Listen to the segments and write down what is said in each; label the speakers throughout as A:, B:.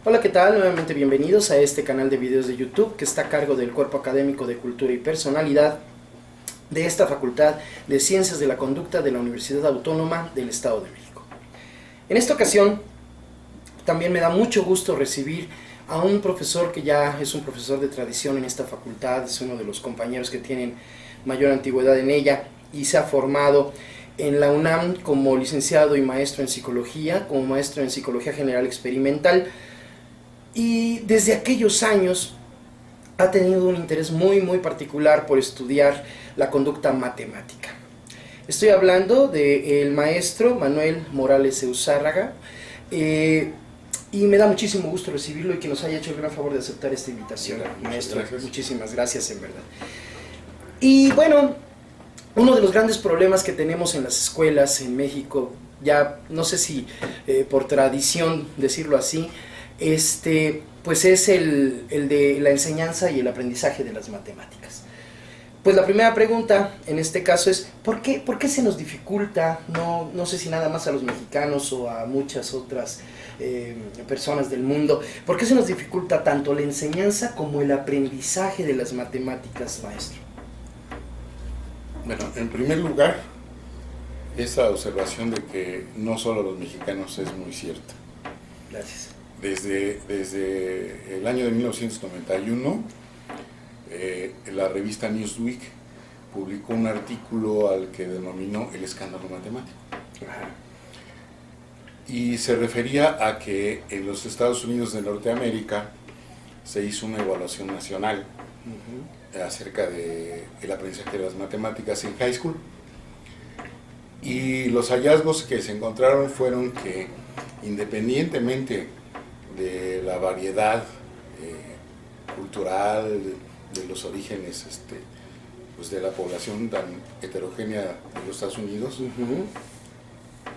A: Hola, ¿qué tal? Nuevamente bienvenidos a este canal de videos de YouTube que está a cargo del Cuerpo Académico de Cultura y Personalidad de esta Facultad de Ciencias de la Conducta de la Universidad Autónoma del Estado de México. En esta ocasión también me da mucho gusto recibir a un profesor que ya es un profesor de tradición en esta facultad, es uno de los compañeros que tienen mayor antigüedad en ella y se ha formado en la UNAM como licenciado y maestro en psicología, como maestro en psicología general experimental. Y desde aquellos años ha tenido un interés muy particular por estudiar la conducta matemática. Estoy hablando del maestro Manuel Morales Euzárraga, y me da muchísimo gusto recibirlo y que nos haya hecho el gran favor de aceptar esta invitación. Maestro,
B: gracias.
A: Muchísimas gracias en verdad. Y bueno, uno de los grandes problemas que tenemos en las escuelas en México, ya no sé si por tradición decirlo así, pues es el de la enseñanza y el aprendizaje de las matemáticas. Pues la primera pregunta en este caso es, ¿por qué se nos dificulta? No sé si nada más a los mexicanos o a muchas otras personas del mundo, ¿por qué se nos dificulta tanto la enseñanza como el aprendizaje de las matemáticas, maestro?
B: Bueno, en primer lugar, esa observación de que no solo a los mexicanos es muy cierta.
A: Gracias.
B: Desde el año de 1991, la revista Newsweek publicó un artículo al que denominó el escándalo matemático.
A: Ajá.
B: Y se refería a que en los Estados Unidos de Norteamérica se hizo una evaluación nacional acerca del aprendizaje de las matemáticas en high school. Y los hallazgos que se encontraron fueron que, independientemente de la variedad cultural, de los orígenes pues de la población tan heterogénea de los Estados Unidos,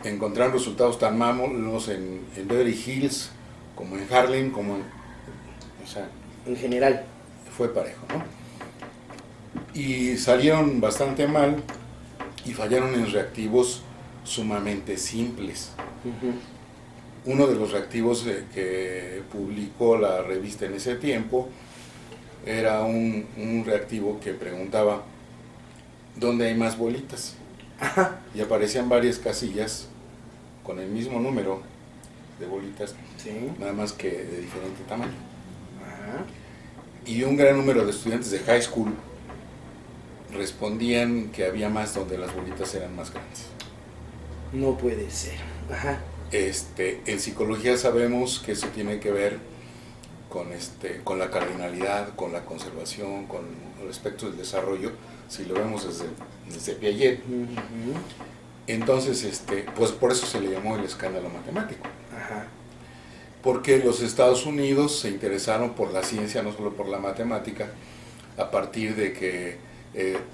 B: encontraron resultados tan malos en Beverly Hills como en Harlem, como o sea,
A: en general.
B: fue parejo, ¿no? Y salieron bastante mal y fallaron en reactivos sumamente simples. Uno de los reactivos que publicó la revista en ese tiempo era un reactivo que preguntaba ¿dónde hay más bolitas?
A: Ajá.
B: Y aparecían varias casillas con el mismo número de bolitas,
A: Sí.
B: nada más que de diferente tamaño.
A: Ajá.
B: Y un gran número de estudiantes de high school respondían que había más donde las bolitas eran más grandes.
A: No puede ser. Ajá.
B: En psicología sabemos que eso tiene que ver con la cardinalidad, con la conservación, con los aspectos del desarrollo, si lo vemos desde Piaget. Entonces, pues por eso se le llamó el escándalo matemático.
A: Ajá.
B: Porque los Estados Unidos se interesaron por la ciencia, no solo por la matemática, a partir de que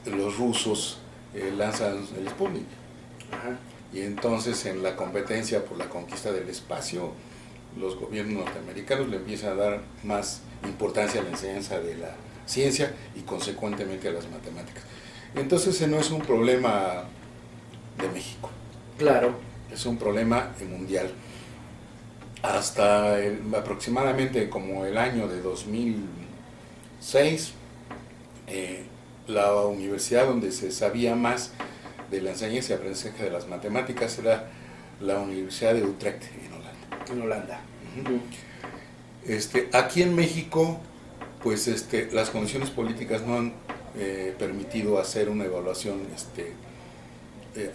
B: los rusos lanzan el Sputnik.
A: Ajá.
B: Y entonces en la competencia por la conquista del espacio, los gobiernos norteamericanos le empiezan a dar más importancia a la enseñanza de la ciencia y consecuentemente a las matemáticas. Entonces ese no es un problema de México.
A: Claro.
B: Es un problema mundial. Hasta aproximadamente como el año de 2006, la universidad donde se sabía más de la enseñanza y aprendizaje de las matemáticas era la Universidad de Utrecht en Holanda.
A: En Holanda.
B: Aquí en México, pues las condiciones políticas no han permitido hacer una evaluación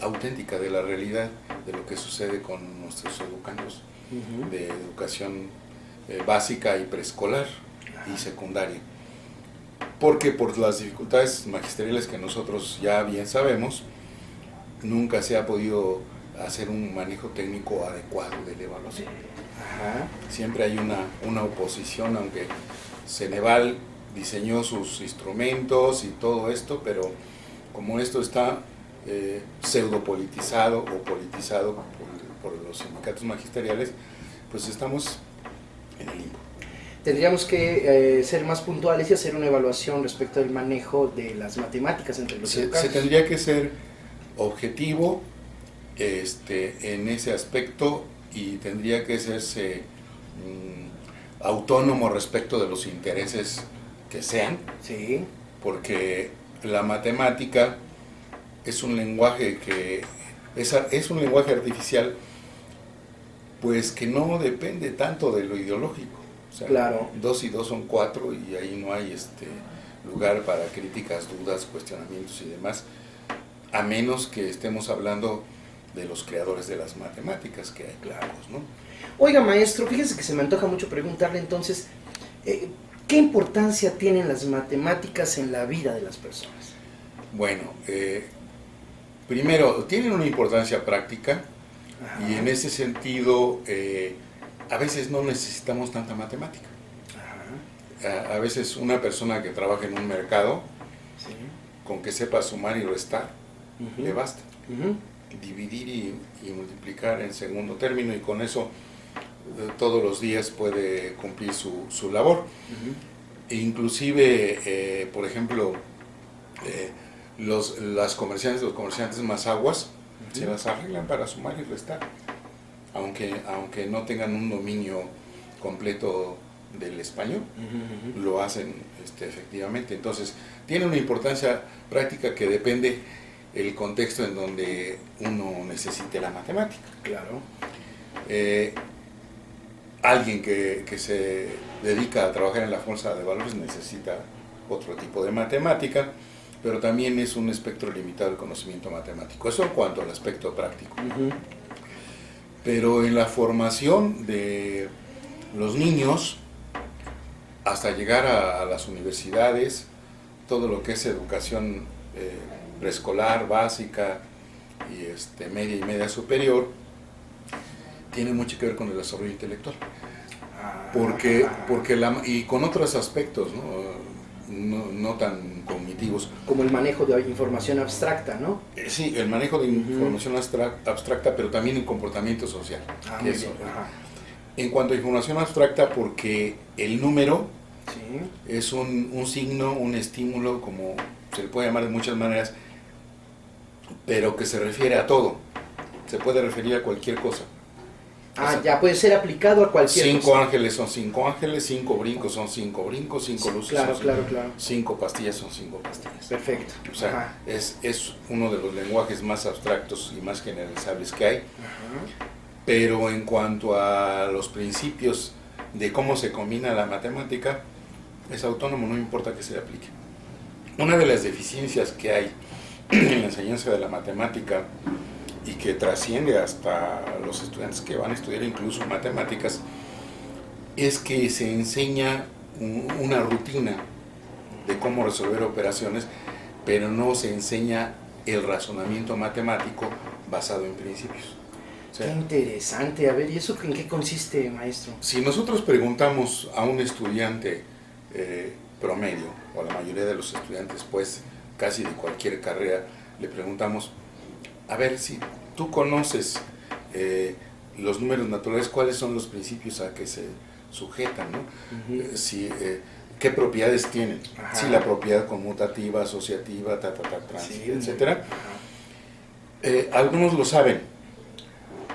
B: auténtica de la realidad de lo que sucede con nuestros educandos de educación básica y preescolar y secundaria. Porque por las dificultades magisteriales que nosotros ya bien sabemos, nunca se ha podido hacer un manejo técnico adecuado de la evaluación.
A: Ajá.
B: Siempre hay una oposición, aunque Ceneval diseñó sus instrumentos y todo esto, pero como esto está pseudopolitizado o politizado por los sindicatos magisteriales, pues estamos en el limbo.
A: Tendríamos que ser más puntuales y hacer una evaluación respecto al manejo de las matemáticas entre los educandos.
B: Se tendría que ser objetivo en ese aspecto y tendría que hacerse autónomo respecto de los intereses que sean,
A: Sí.
B: porque la matemática es un lenguaje que es un lenguaje artificial, pues que no depende tanto de lo ideológico. O sea,
A: Claro.
B: 2 y 2 son 4 y ahí no hay lugar para críticas, dudas, cuestionamientos y demás, a menos que estemos hablando de los creadores de las matemáticas, que hay claros, ¿no?
A: Oiga, maestro, fíjese que se me antoja mucho preguntarle entonces, ¿qué importancia tienen las matemáticas en la vida de las personas?
B: Bueno, primero, tienen una importancia práctica.
A: Ajá.
B: Y en ese sentido, a veces no necesitamos tanta matemática.
A: Ajá.
B: A veces una persona que trabaja en un mercado,
A: Sí.
B: con que sepa sumar y restar,
A: Ujú.
B: le basta.
A: Ujú.
B: Dividir y multiplicar en segundo término, y con eso todos los días puede cumplir su labor.
A: Ujú.
B: E inclusive, por ejemplo, los comerciantes más aguas,
A: Ujú.
B: se las arreglan para sumar y restar, aunque no tengan un dominio completo del español,
A: Ujú.
B: lo hacen efectivamente. Entonces, tiene una importancia práctica que depende el contexto en donde uno necesite la matemática.
A: Claro.
B: Alguien que se dedica a trabajar en la bolsa de valores necesita otro tipo de matemática, pero también es un espectro limitado del conocimiento matemático. Eso en cuanto al aspecto práctico.
A: Ujú.
B: Pero en la formación de los niños, hasta llegar a las universidades, todo lo que es educación preescolar, básica, y media y media superior, tiene mucho que ver con el desarrollo intelectual. Porque y con otros aspectos, no tan cognitivos.
A: Como el manejo de información abstracta, ¿no?
B: Sí, el manejo de información abstracta, pero también el comportamiento social.
A: Muy bien. Ajá.
B: En cuanto a información abstracta, porque el número
A: Sí.
B: es un signo, un estímulo, como se le puede llamar de muchas maneras, pero que se refiere a todo. Se puede referir a cualquier cosa.
A: Ah, o sea, ya puede ser aplicado a cualquier
B: 5
A: cosa.
B: ángeles son 5 ángeles, 5 brincos son 5 brincos, 5 luces
A: claro,
B: son
A: claro,
B: 5,
A: claro.
B: 5 pastillas son 5 pastillas.
A: Perfecto.
B: O sea, es uno de los lenguajes más abstractos y más generalizables que hay.
A: Ajá.
B: Pero en cuanto a los principios de cómo se combina la matemática, es autónomo, no importa que se le aplique. Una de las deficiencias que hay en la enseñanza de la matemática y que trasciende hasta los estudiantes que van a estudiar incluso matemáticas, es que se enseña una rutina de cómo resolver operaciones, pero no se enseña el razonamiento matemático basado en principios. O sea,
A: qué interesante. A ver, ¿y eso en qué consiste, maestro?
B: si nosotros preguntamos a un estudiante promedio, o a la mayoría de los estudiantes, pues casi de cualquier carrera, le preguntamos, a ver, si tú conoces los números naturales, ¿cuáles son los principios a que se sujetan, ¿no? ¿Qué propiedades tienen?
A: Ajá.
B: Si la propiedad conmutativa, asociativa, transitiva,
A: Sí.
B: etcétera. Algunos lo saben,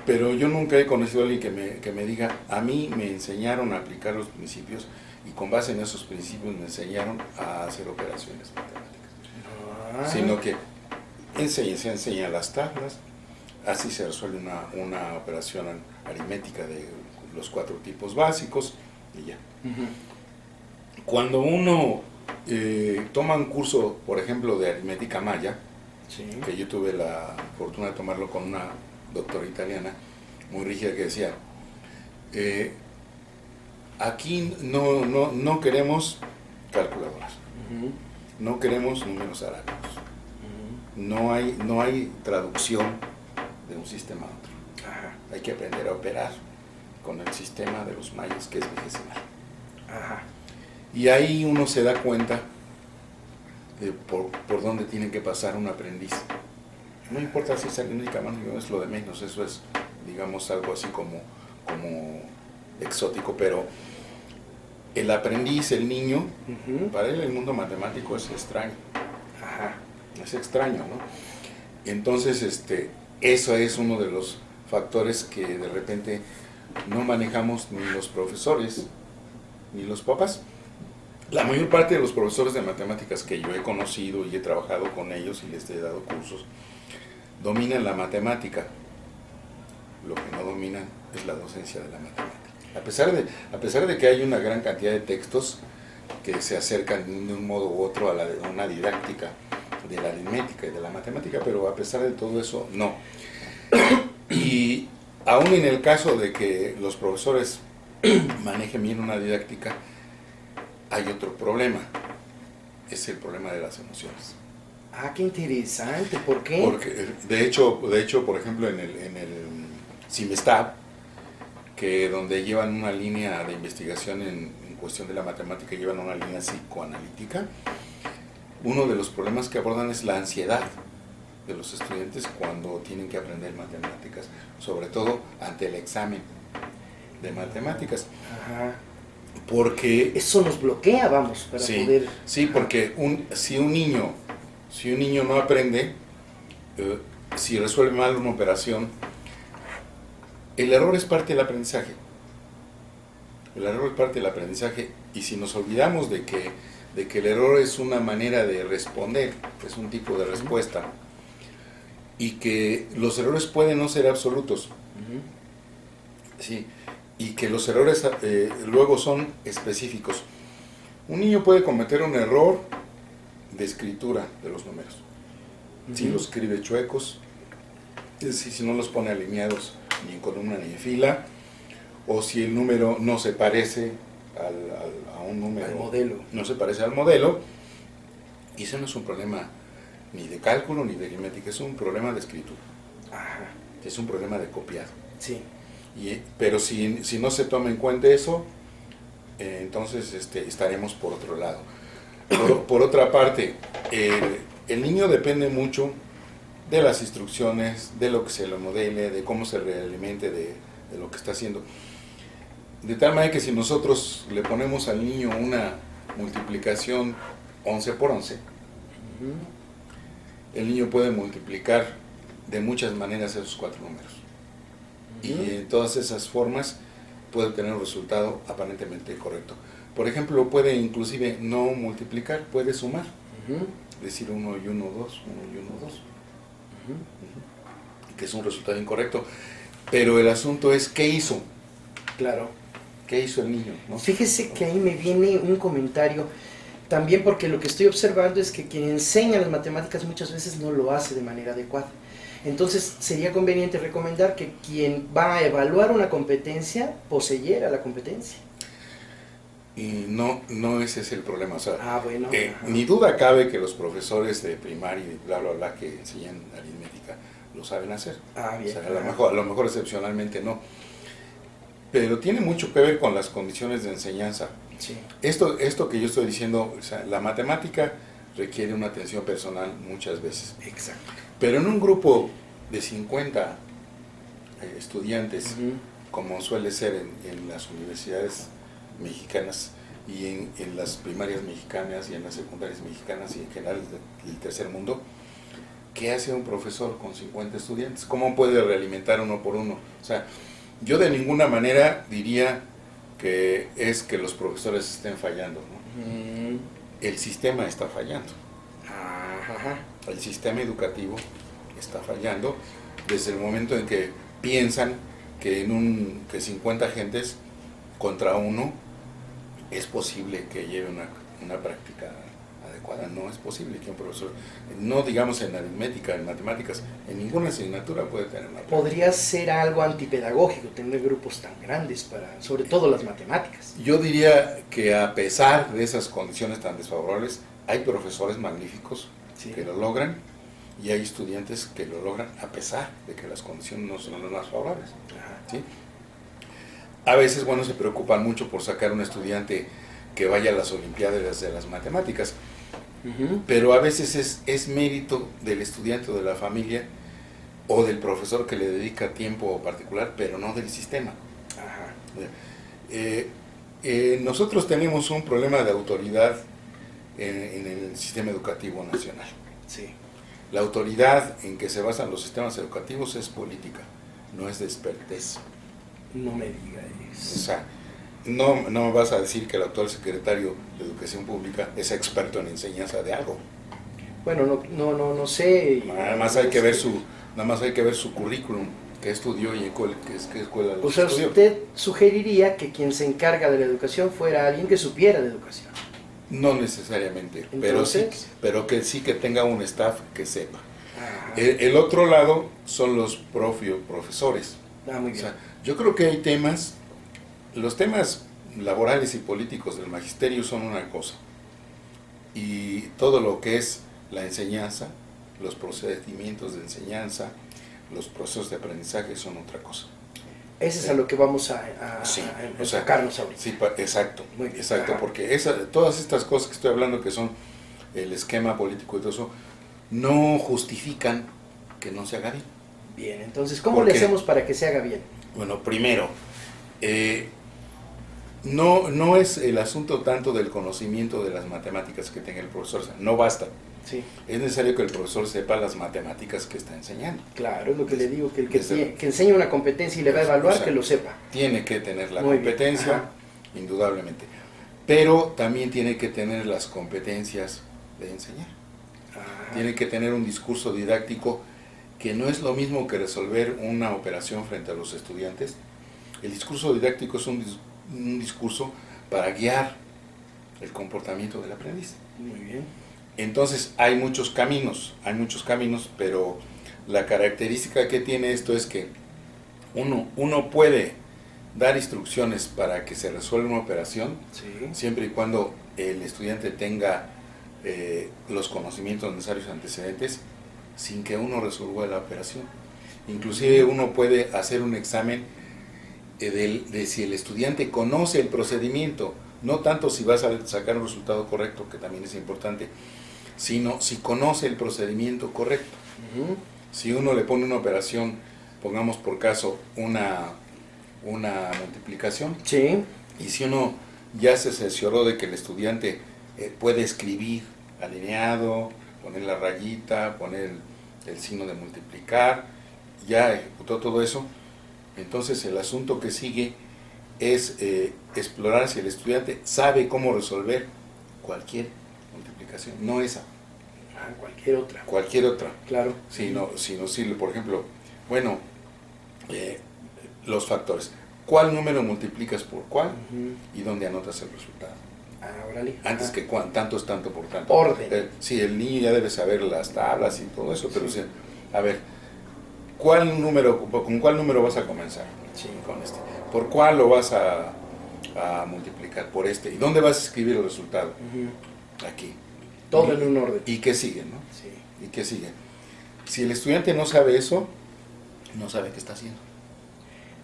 B: pero yo nunca he conocido a alguien que me diga, a mí me enseñaron a aplicar los principios y con base en esos principios me enseñaron a hacer operaciones matemáticas. Sino que se enseña las tablas, así se resuelve una operación aritmética de los 4 tipos básicos y ya. Cuando uno toma un curso, por ejemplo, de aritmética maya,
A: Sí.
B: que yo tuve la fortuna de tomarlo con una doctora italiana muy rígida que decía, aquí no queremos calculadoras, no queremos números arábigos, no hay traducción de un sistema a otro.
A: Ajá.
B: Hay que aprender a operar con el sistema de los mayas, que es vigesimal.
A: Ajá.
B: Y ahí uno se da cuenta de por dónde tiene que pasar un aprendiz. No importa si es aritmética, no es lo de menos, eso es, digamos, algo así como exótico, pero el aprendiz, el niño, para él el mundo matemático es extraño.
A: Ajá.
B: Es extraño, ¿no? Entonces, eso es uno de los factores que de repente no manejamos ni los profesores ni los papás. La mayor parte de los profesores de matemáticas que yo he conocido y he trabajado con ellos y les he dado cursos, dominan la matemática. Lo que no dominan es la docencia de la matemática. A pesar de que hay una gran cantidad de textos que se acercan de un modo u otro a una didáctica de la aritmética y de la matemática, pero a pesar de todo eso, no. Y aún en el caso de que los profesores manejen bien una didáctica, hay otro problema, es el problema de las emociones.
A: Ah, qué interesante, ¿por qué?
B: Porque, de hecho, por ejemplo, en el CIMESTAB, que donde llevan una línea de investigación en cuestión de la matemática, llevan una línea psicoanalítica, uno de los problemas que abordan es la ansiedad de los estudiantes cuando tienen que aprender matemáticas, sobre todo ante el examen de matemáticas.
A: Ajá.
B: Porque
A: eso nos bloquea, vamos, para poder...
B: Sí, porque si un niño no aprende, si resuelve mal una operación, el error es parte del aprendizaje. El error es parte del aprendizaje, y si nos olvidamos de que el error es una manera de responder, es un tipo de respuesta, y que los errores pueden no ser absolutos, sí, y que los errores luego son específicos. Un niño puede cometer un error de escritura de los números, si los escribe chuecos, es decir, si no los pone alineados ni en columna ni en fila, o si el número no se parece a un número,
A: al modelo.
B: No se parece al modelo, y eso no es un problema ni de cálculo ni de aritmética, es un problema de escritura.
A: Ajá.
B: Es un problema de copiado.
A: Sí.
B: Pero si no se toma en cuenta eso, entonces estaremos por otro lado. Por otra parte, el niño depende mucho de las instrucciones, de lo que se le modele, de cómo se realimente de lo que está haciendo. De tal manera que si nosotros le ponemos al niño una multiplicación 11 por 11, el niño puede multiplicar de muchas maneras esos 4 números. Y en todas esas formas puede obtener un resultado aparentemente correcto. Por ejemplo, puede inclusive no multiplicar, puede sumar. Decir 1 y 1, 2, 1 y 1, 2. Que es un resultado incorrecto. Pero el asunto es, ¿qué hizo?
A: Claro.
B: ¿Qué hizo el niño? ¿No?
A: Fíjese que ahí me viene un comentario, también porque lo que estoy observando es que quien enseña las matemáticas muchas veces no lo hace de manera adecuada. Entonces sería conveniente recomendar que quien va a evaluar una competencia poseyera la competencia.
B: Y no ese es el problema. O sea,
A: bueno,
B: ni duda cabe que los profesores de primaria y bla, bla, bla que enseñan aritmética lo saben hacer.
A: Bien.
B: O sea, a lo mejor excepcionalmente no. Pero tiene mucho que ver con las condiciones de enseñanza.
A: Sí.
B: Esto que yo estoy diciendo, o sea, la matemática requiere una atención personal muchas veces.
A: Exacto.
B: Pero en un grupo de 50 estudiantes, como suele ser en las universidades mexicanas y en las primarias mexicanas y en las secundarias mexicanas y en general del tercer mundo, ¿qué hace un profesor con 50 estudiantes? ¿Cómo puede realimentar uno por uno? O sea, yo de ninguna manera diría que es que los profesores estén fallando, ¿no? El sistema está fallando. El sistema educativo está fallando desde el momento en que piensan que que 50 gentes contra uno es posible que lleve una práctica adecuada. No es posible que un profesor, no digamos en aritmética, en matemáticas, en ninguna asignatura puede tener una práctica.
A: Podría ser algo antipedagógico tener grupos tan grandes para, sobre todo las matemáticas.
B: Yo diría que a pesar de esas condiciones tan desfavorables, hay profesores magníficos que lo logran, y hay estudiantes que lo logran a pesar de que las condiciones no son las más favorables. ¿Sí? A veces, se preocupan mucho por sacar un estudiante que vaya a las olimpiadas de las matemáticas, pero a veces es mérito del estudiante o de la familia o del profesor que le dedica tiempo particular, pero no del sistema. Nosotros tenemos un problema de autoridad en el sistema educativo nacional.
A: Sí.
B: La autoridad en que se basan los sistemas educativos es política, no es de expertez.
A: No me diga eso.
B: O sea, no me vas a decir que el actual secretario de Educación Pública es experto en enseñanza de algo.
A: Bueno, no sé.
B: Nada más hay que ver su currículum, qué estudió y qué escuela
A: O sea,
B: estudió.
A: usted sugeriría que quien se encarga de la educación fuera alguien que supiera de educación.
B: No necesariamente,
A: Entonces,
B: pero que sí que tenga un staff que sepa.
A: Ajá.
B: El otro lado son los profesores.
A: Muy
B: O
A: bien.
B: sea, yo creo que hay temas, los temas laborales y políticos del magisterio son una cosa, y todo lo que es la enseñanza, los procedimientos de enseñanza, los procesos de aprendizaje son otra cosa.
A: Ese es a lo que vamos a
B: Sí,
A: enfocarnos ahorita.
B: Sí, exacto,
A: Muy bien.
B: exacto,
A: Ajá.
B: porque todas estas cosas que estoy hablando, que son el esquema político y todo eso, no justifican que no se haga bien.
A: Bien, entonces, ¿cómo
B: ¿Por
A: le
B: qué?
A: hacemos para que se haga bien?
B: Bueno, primero, no es el asunto tanto del conocimiento de las matemáticas que tenga el profesor, o sea, no basta.
A: Sí,
B: Es necesario que el profesor sepa las matemáticas que está enseñando.
A: claro, es lo que le digo, que el
B: Desde-
A: que enseña una competencia y le va a evaluar,
B: O sea,
A: que lo sepa.
B: Tiene que tener la
A: Muy bien,
B: competencia,
A: ajá.
B: indudablemente, pero también tiene que tener las competencias de enseñar.
A: Ajá.
B: Tiene que tener un discurso didáctico que no es lo mismo que resolver una operación frente a los estudiantes. El discurso didáctico es un discurso para guiar el comportamiento del aprendiz.
A: Muy bien.
B: Entonces hay muchos caminos, pero la característica que tiene esto es que uno puede dar instrucciones para que se resuelva una operación,
A: Sí.
B: siempre y cuando el estudiante tenga los conocimientos necesarios antecedentes, sin que uno resuelva la operación. Inclusive uno puede hacer un examen de si el estudiante conoce el procedimiento, no tanto si vas a sacar un resultado correcto, que también es importante, sino si conoce el procedimiento correcto.
A: Ujú.
B: Si uno le pone una operación, pongamos por caso una multiplicación,
A: Sí.
B: y si uno ya se cercioró de que el estudiante puede escribir alineado, poner la rayita, poner el signo de multiplicar, ya ejecutó todo eso, entonces el asunto que sigue es explorar si el estudiante sabe cómo resolver cualquier multiplicación, no esa,
A: Cualquier otra. Claro.
B: sino si, por ejemplo, bueno, los factores. ¿Cuál número multiplicas por cuál?
A: Ujú.
B: ¿Y dónde anotas el resultado?
A: Órale.
B: Antes
A: Ajá.
B: que tanto es tanto por tanto.
A: Orden.
B: Sí, el niño ya debe saber las tablas y todo eso, pero sí, a ver, ¿con cuál número vas a comenzar?
A: Sí.
B: Con este. ¿Por cuál lo vas a multiplicar? Por este. ¿Y dónde vas a escribir el resultado?
A: Ujú.
B: Aquí.
A: Todo en un orden.
B: ¿Y qué sigue, no?
A: Sí.
B: ¿Y qué sigue? Si el estudiante no sabe eso, no sabe qué está haciendo.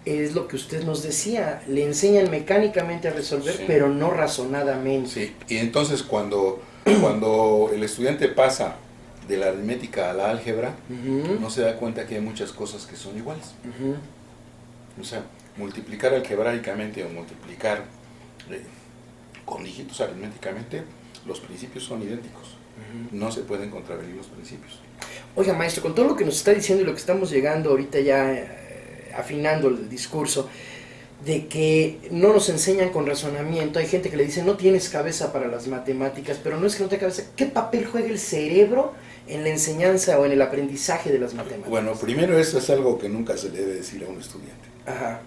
A: Es lo que usted nos decía, le enseñan mecánicamente a resolver,
B: Sí.
A: pero no razonadamente.
B: Sí, y entonces cuando el estudiante pasa de la aritmética a la álgebra,
A: Ujú.
B: no se da cuenta que hay muchas cosas que son iguales.
A: Ujú.
B: O sea, multiplicar algebraicamente o multiplicar con dígitos aritméticamente, los principios son idénticos.
A: Ujú.
B: No se pueden contravenir los principios.
A: Oiga, maestro, con todo lo que nos está diciendo y lo que estamos llegando ahorita ya afinando el discurso, de que no nos enseñan con razonamiento, hay gente que le dice, no tienes cabeza para las matemáticas, pero no es que no tenga cabeza. ¿Qué papel juega el cerebro en la enseñanza o en el aprendizaje de las matemáticas?
B: Bueno, primero eso es algo que nunca se le debe decir a un estudiante.
A: Ajá.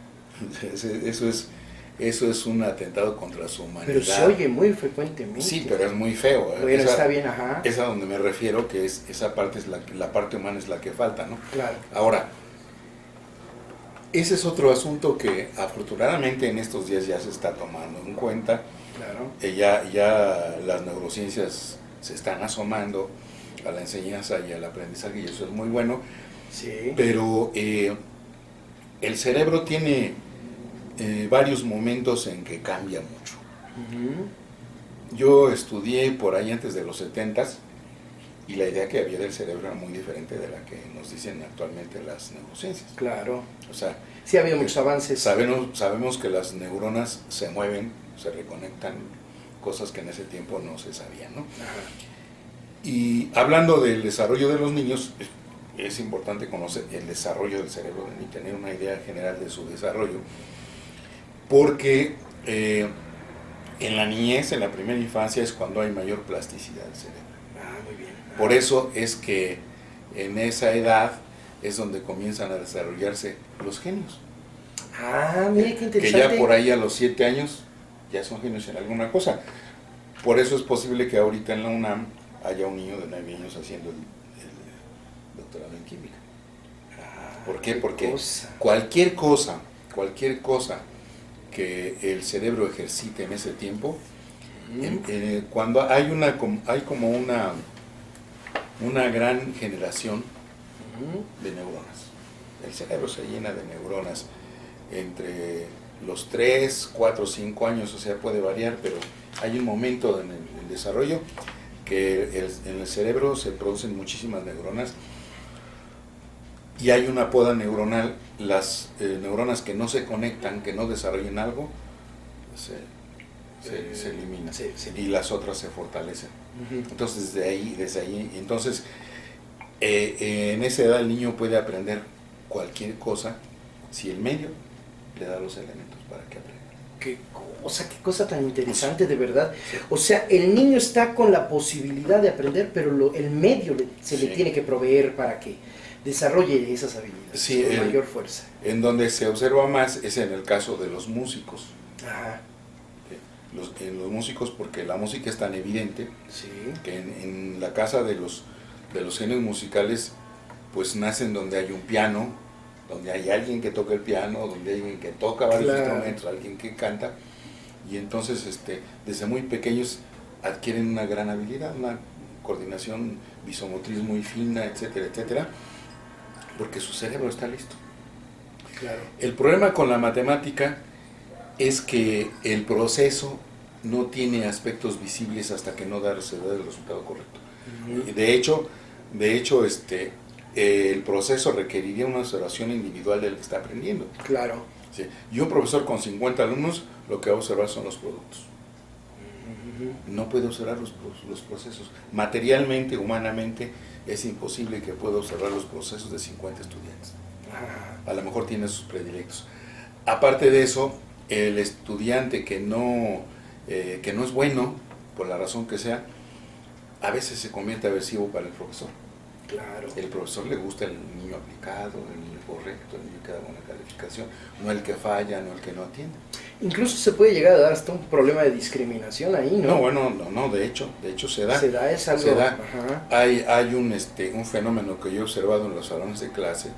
B: Eso es un atentado contra su humanidad.
A: Pero se oye muy frecuentemente.
B: Sí, pero es muy feo.
A: Bueno, está bien, ajá.
B: Es a donde me refiero, que esa parte es la parte humana es la que falta, ¿no?
A: Claro.
B: Ahora, ese es otro asunto que afortunadamente en estos días ya se está tomando en cuenta.
A: Claro.
B: Ya las neurociencias se están asomando a la enseñanza y al aprendizaje y eso es muy bueno.
A: Sí.
B: Pero el cerebro tiene varios momentos en que cambia mucho.
A: Ujú.
B: Yo estudié por ahí antes de los 70s y la idea que había del cerebro era muy diferente de la que nos dicen actualmente las neurociencias.
A: Claro.
B: O sea,
A: Sí ha habido muchos avances.
B: sabemos que las neuronas se mueven, se reconectan, cosas que en ese tiempo no se sabían, ¿no?
A: Ajá.
B: Y hablando del desarrollo de los niños, es importante conocer el desarrollo del cerebro y tener una idea general de su desarrollo, porque En la niñez, en la primera infancia, es cuando hay mayor plasticidad del cerebro.
A: Muy bien.
B: Por eso es que en esa edad es donde comienzan a desarrollarse los genios.
A: Mire qué
B: Que
A: interesante.
B: ya por ahí a los 7 años ya son genios en alguna cosa. Por eso es posible que ahorita en la UNAM haya un niño de 9 años haciendo el doctorado en química. ¿Por qué? Porque cualquier cosa que el cerebro ejercite en ese tiempo, cuando hay como una gran generación de neuronas. El cerebro se llena de neuronas entre los 3, 4, 5 años, o sea, puede variar, pero hay un momento en el desarrollo que en el cerebro se producen muchísimas neuronas y hay una poda neuronal. Las neuronas que no se conectan, que no desarrollen algo, se eliminan, y las otras se fortalecen. Entonces desde ahí, entonces en esa edad el niño puede aprender cualquier cosa si el medio le da los elementos para que aprenda.
A: Qué cosa tan interesante, de verdad. O sea, el niño está con la posibilidad de aprender, pero el medio se le tiene que proveer para que desarrolle esas habilidades con mayor fuerza.
B: En donde se observa más es en el caso de los músicos. En los músicos, porque la música es tan evidente que en la casa de los genios musicales, pues nacen donde hay un piano, donde hay alguien que toca el piano, donde hay alguien que toca varios instrumentos, alguien que canta, y entonces desde muy pequeños adquieren una gran habilidad, una coordinación visomotriz muy fina, etcétera, etcétera, porque su cerebro está listo. El problema con la matemática es que el proceso no tiene aspectos visibles hasta que no se da el resultado correcto. De hecho, el proceso requeriría una observación individual del que está aprendiendo. Sí. Y un profesor con 50 alumnos lo que va a observar son los productos. No puede observar los procesos. Materialmente, humanamente, es imposible que pueda observar los procesos de 50 estudiantes. A lo mejor tiene sus predilectos. Aparte de eso, el estudiante que no es bueno, por la razón que sea, a veces se convierte aversivo para el profesor. El profesor le gusta el niño aplicado, el niño correcto, el niño que da buena calificación, no el que falla, no el que no atiende.
A: Incluso se puede llegar a dar hasta un problema de discriminación ahí, ¿no?
B: No, de hecho se da.
A: Es algo.
B: Se da. Hay un fenómeno que yo he observado en los salones de clase,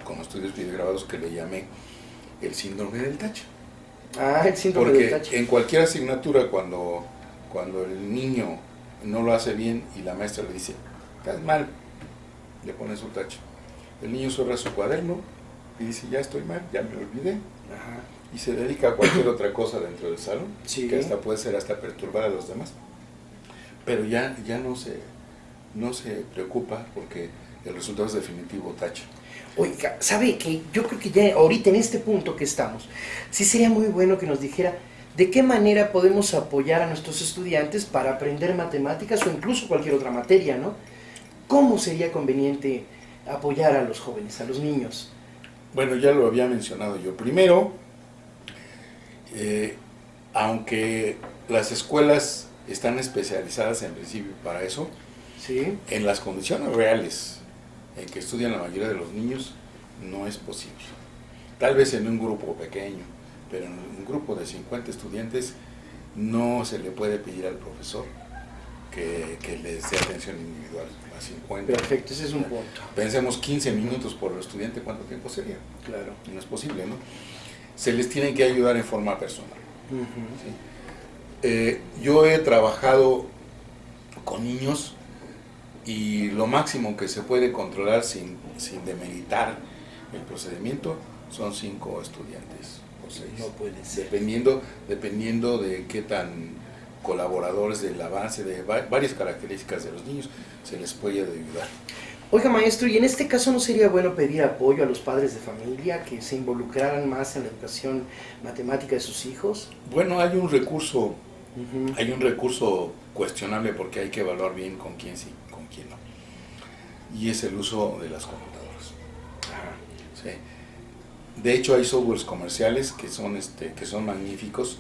B: con estudios videograbados, que le llamé el síndrome del tacho.
A: El síndrome del tacho.
B: Porque en cualquier asignatura, cuando el niño no lo hace bien y la maestra le dice, estás mal, le pone su tacho. El niño cierra su cuaderno y dice, ya estoy mal, ya me olvidé. Y se dedica a cualquier otra cosa dentro del salón, que hasta puede ser hasta perturbar a los demás. Pero ya no se preocupa porque el resultado es definitivo, tacho.
A: Oiga, ¿sabe qué? Yo creo que ya ahorita en este punto que estamos, sí sería muy bueno que nos dijera de qué manera podemos apoyar a nuestros estudiantes para aprender matemáticas o incluso cualquier otra materia, ¿no? ¿Cómo sería conveniente apoyar a los jóvenes, a los niños?
B: Bueno, ya lo había mencionado yo. Primero, aunque las escuelas están especializadas en principio para eso, en las condiciones reales en que estudian la mayoría de los niños, no es posible. Tal vez en un grupo pequeño, pero en un grupo de 50 estudiantes no se le puede pedir al profesor que les dé atención individual a 50.
A: Perfecto, ese es un punto.
B: Pensemos 15 minutos por estudiante, ¿cuánto tiempo sería? No es posible, ¿no? Se les tiene que ayudar en forma personal. Yo he trabajado con niños y lo máximo que se puede controlar sin demeritar el procedimiento son 5 estudiantes o 6.
A: No puede ser.
B: Dependiendo de qué tan colaboradores del avance, de varias características de los niños, se les puede ayudar.
A: Oiga, maestro, ¿y en este caso no sería bueno pedir apoyo a los padres de familia que se involucraran más en la educación matemática de sus hijos?
B: Bueno, hay un recurso cuestionable porque hay que evaluar bien con quién sí, con quién no. Y es el uso de las computadoras. De hecho hay softwares comerciales que son magníficos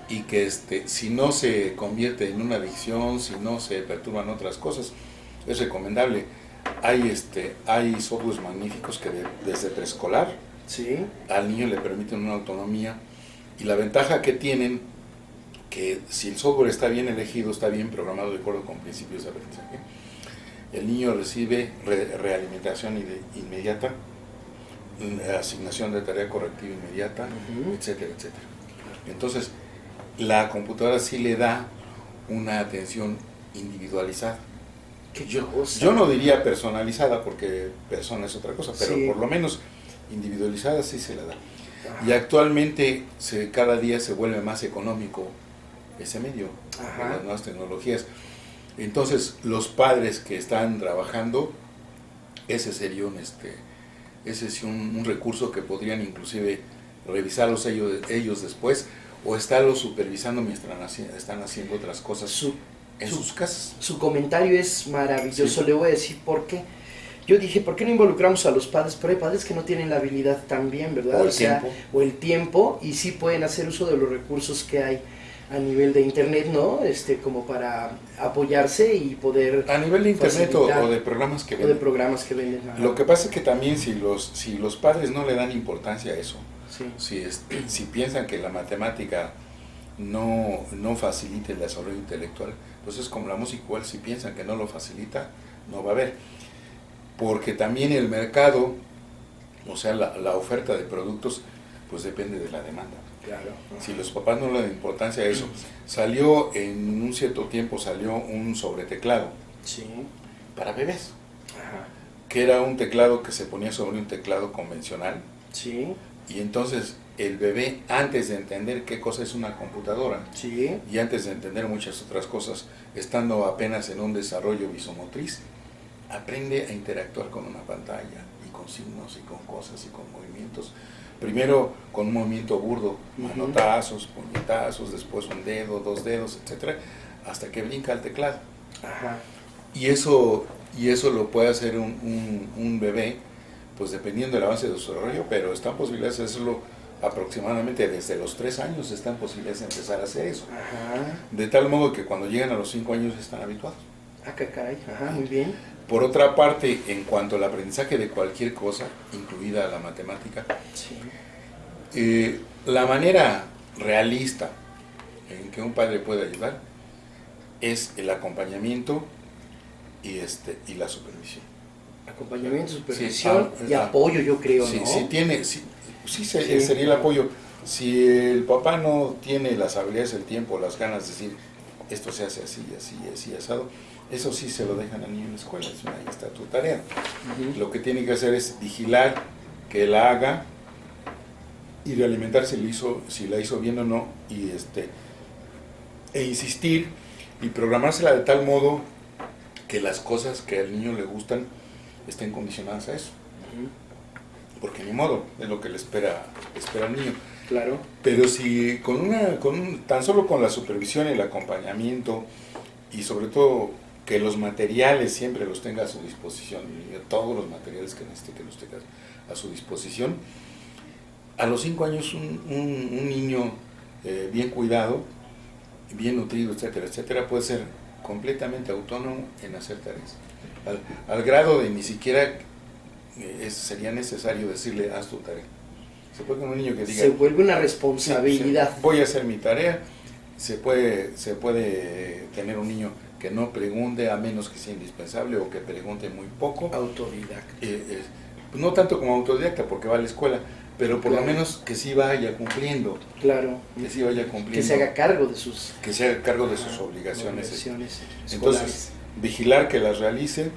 B: y que si no se convierte en una adicción, si no se perturban otras cosas, es recomendable. Hay softwares magníficos que desde preescolar
A: Sí.
B: al niño le permiten una autonomía, y la ventaja que tienen, que si el software está bien elegido, está bien programado de acuerdo con principios de aprendizaje, el niño recibe realimentación inmediata, asignación de tarea correctiva inmediata, etcétera, etcétera. Entonces, la computadora sí le da una atención individualizada. Yo no diría personalizada, porque persona es otra cosa, pero
A: Sí.
B: por lo menos individualizada sí se la da. Y actualmente cada día se vuelve más económico ese medio de las nuevas tecnologías. Entonces, los padres que están trabajando, ese sería un recurso que podrían inclusive revisarlos ellos después, o estarlos supervisando mientras están haciendo otras cosas en sus casas.
A: Su comentario es maravilloso,
B: Sí.
A: le voy a decir por qué. Yo dije, ¿por qué no involucramos a los padres? Pero hay padres que no tienen la habilidad también, ¿verdad? O el tiempo, y sí pueden hacer uso de los recursos que hay a nivel de internet, ¿no? Como para apoyarse y poder...
B: A nivel de internet o de programas que venden. Lo que pasa es que también si los padres no le dan importancia a eso,
A: sí.
B: si piensan que la matemática no facilita el desarrollo intelectual, pues es como la música igual, si piensan que no lo facilita, no va a haber. Porque también el mercado, o sea, la oferta de productos, pues depende de la demanda.
A: Claro.
B: Si los papás no le dan importancia a eso, en un cierto tiempo salió un sobreteclado para bebés, que era un teclado que se ponía sobre un teclado convencional, y entonces el bebé, antes de entender qué cosa es una computadora, y antes de entender muchas otras cosas, estando apenas en un desarrollo visomotriz, aprende a interactuar con una pantalla y con signos y con cosas y con movimientos. Primero con un movimiento burdo, manotazos, puñetazos, después un dedo, 2 dedos, etcétera, hasta que brinca al teclado. Y eso lo puede hacer un bebé, pues dependiendo del avance de su desarrollo, pero están posibilidades de hacerlo aproximadamente desde los 3 años, están posibilidades de empezar a hacer eso. De tal modo que cuando llegan a los 5 años están habituados.
A: Qué caray, muy bien.
B: Por otra parte, en cuanto al aprendizaje de cualquier cosa, incluida la matemática, la manera realista en que un padre puede ayudar es el acompañamiento y la supervisión.
A: Acompañamiento, supervisión y apoyo, yo creo, ¿no?
B: Sería el apoyo. Si el papá no tiene las habilidades, el tiempo, las ganas de decir, esto se hace así, así, así, asado, eso sí se lo dejan al niño en la escuela, ahí está tu tarea. Lo que tiene que hacer es vigilar que la haga y realimentar si la hizo bien o no, e insistir y programársela de tal modo que las cosas que al niño le gustan estén condicionadas a eso. Porque ni modo, es lo que le espera al niño.
A: Claro.
B: Pero si tan solo con la supervisión y el acompañamiento, y sobre todo que los materiales siempre los tenga a su disposición, todos los materiales que necesite que los tenga a su disposición, a los 5 años un niño bien cuidado, bien nutrido, etcétera, etcétera, puede ser completamente autónomo en hacer tareas. Al grado de ni siquiera sería necesario decirle, haz tu tarea. Se puede con un niño que diga,
A: se vuelve una responsabilidad.
B: Voy a hacer mi tarea. Se puede tener un niño que no pregunte, a menos que sea indispensable, o que pregunte muy poco.
A: Autodidacta.
B: No tanto como autodidacta, porque va a la escuela, pero por lo menos que sí vaya cumpliendo.
A: Claro.
B: Que sí vaya cumpliendo.
A: Que se haga cargo de sus...
B: obligaciones. Entonces, vigilar que las realice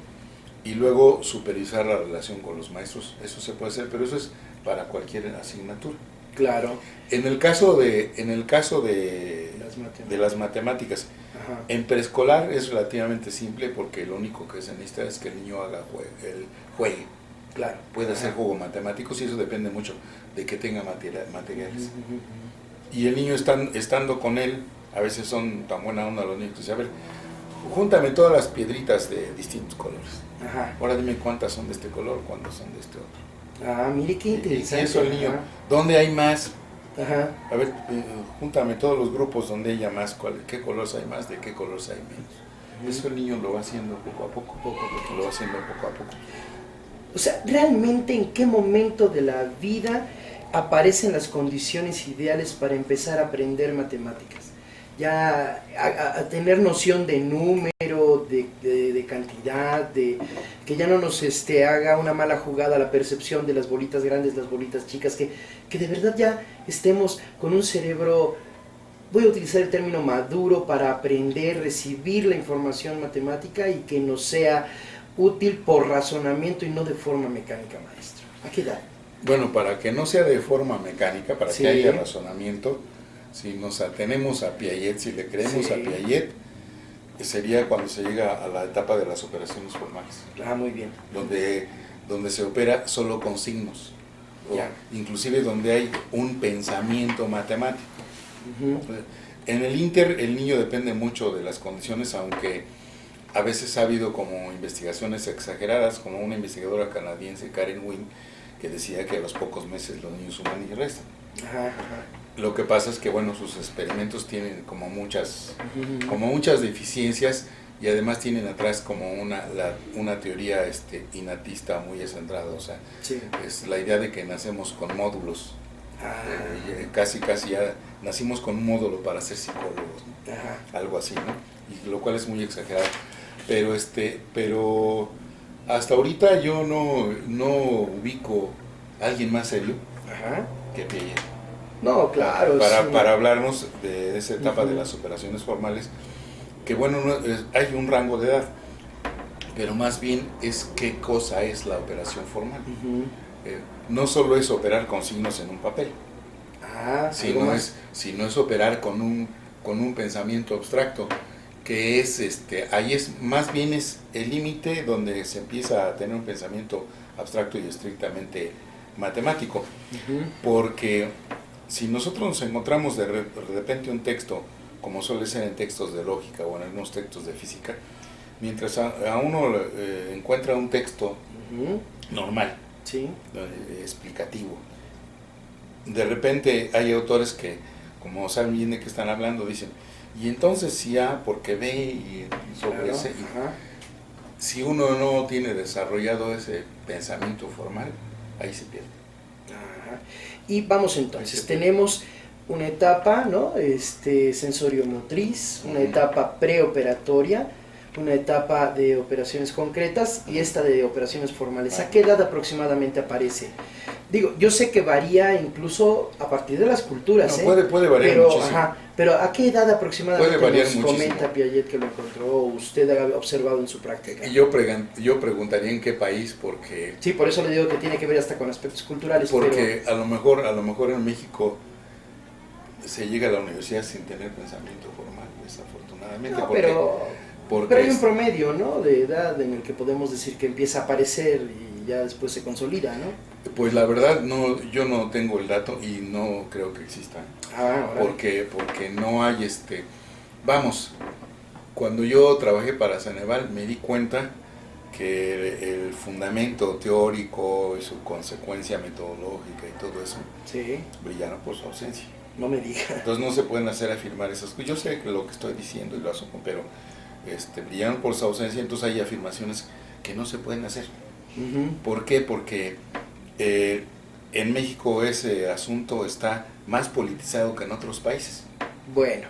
B: y luego supervisar la relación con los maestros. Eso se puede hacer, pero eso es para cualquier asignatura.
A: Claro.
B: En el caso de las matemáticas, en preescolar es relativamente simple, porque lo único que se necesita es que el niño juegue.
A: Claro.
B: Puede hacer juegos matemáticos, y eso depende mucho de que tenga materiales. Y el niño estando con él, a veces son tan buena onda los niños que dicen, a ver, júntame todas las piedritas de distintos colores. Ahora dime cuántas son de este color, cuántas son de este otro.
A: Ah, mire qué interesante.
B: Y eso el niño,
A: Ajá.
B: ¿dónde hay más?
A: Ajá.
B: A ver, júntame todos los grupos donde haya más, qué colores hay más, de qué colores hay menos. Eso el niño lo va haciendo poco a poco, lo va haciendo poco a poco.
A: O sea, realmente en qué momento de la vida aparecen las condiciones ideales para empezar a aprender matemáticas. Ya a tener noción de número, de cantidad, de que ya no nos haga una mala jugada la percepción de las bolitas grandes, las bolitas chicas, que de verdad ya estemos con un cerebro, voy a utilizar el término maduro, para aprender, recibir la información matemática y que nos sea útil por razonamiento y no de forma mecánica, maestro. ¿A qué edad?
B: Bueno, para que no sea de forma mecánica, para
A: Sí.
B: que haya razonamiento, si nos atenemos a Piaget, si le creemos
A: Sí.
B: a Piaget, sería cuando se llega a la etapa de las operaciones formales,
A: Ah, muy bien.
B: donde se opera solo con signos,
A: Ya.
B: inclusive donde hay un pensamiento matemático.
A: Ujú.
B: En el Inter el niño depende mucho de las condiciones, aunque a veces ha habido como investigaciones exageradas, como una investigadora canadiense, Karen Wynne, que decía que a los pocos meses los niños suman y restan.
A: Ajá, ajá.
B: Lo que pasa es que, bueno, sus experimentos tienen como muchas deficiencias, y además tienen atrás como una teoría innatista muy centrada. O sea,
A: Sí.
B: es la idea de que nacemos con módulos,
A: Ah,
B: casi ya nacimos con un módulo para ser psicólogos, ¿no?
A: ajá.
B: Algo así, ¿no? Y lo cual es muy exagerado. Pero hasta ahorita yo no ubico a alguien más serio
A: Ajá.
B: que Piaget.
A: No, claro. sí.
B: Para hablarnos de esa etapa de las operaciones formales, que bueno, hay un rango de edad, pero más bien es qué cosa es la operación formal.
A: Ujú.
B: No solo es operar con signos en un papel,
A: Ah, algo
B: sino
A: más.
B: es operar con un pensamiento abstracto, que es ahí es más bien es el límite donde se empieza a tener un pensamiento abstracto y estrictamente matemático.
A: Ujú.
B: Porque si nosotros nos encontramos de repente un texto, como suele ser en textos de lógica o en algunos textos de física, mientras a uno encuentra un texto
A: Ujú.
B: normal,
A: Sí.
B: explicativo, de repente hay autores que, como saben bien de qué están hablando, dicen, y entonces si A porque B, y sobre
A: Claro.
B: ese,
A: Ajá.
B: si uno no tiene desarrollado ese pensamiento formal, ahí se pierde.
A: Ajá. Y vamos entonces,
B: Sí.
A: tenemos una etapa, ¿no? Sensorio-motriz, una etapa preoperatoria, una etapa de operaciones concretas y esta de operaciones formales. ¿A qué edad aproximadamente aparece? Digo, yo sé que varía incluso a partir de las culturas,
B: No, puede variar
A: pero,
B: muchísimo.
A: ajá, pero ¿a qué edad aproximadamente
B: Puede variar
A: nos
B: muchísimo.
A: comenta Piaget que lo encontró o usted ha observado en su práctica?
B: Y yo preguntaría en qué país, porque
A: Sí, por eso le digo que tiene que ver hasta con aspectos culturales.
B: porque a lo mejor en México se llega a la universidad sin tener pensamiento formal, desafortunadamente.
A: No,
B: porque
A: pero hay un promedio, ¿no? De edad en el que podemos decir que empieza a aparecer y ya después se consolida, ¿no?
B: pues la verdad yo no tengo el dato y no creo que exista.
A: Ah, ahora.
B: Porque no hay vamos, cuando yo trabajé para Ceneval me di cuenta que el fundamento teórico y su consecuencia metodológica y todo eso
A: Sí,
B: brillaron por su ausencia.
A: no me diga.
B: Entonces no se pueden afirmar esas cosas. Yo sé que lo que estoy diciendo y lo asumo, pero brillaron por su ausencia, entonces hay afirmaciones que no se pueden hacer.
A: Ujú.
B: ¿Por qué? Porque en México ese asunto está más politizado que en otros países.
A: Bueno,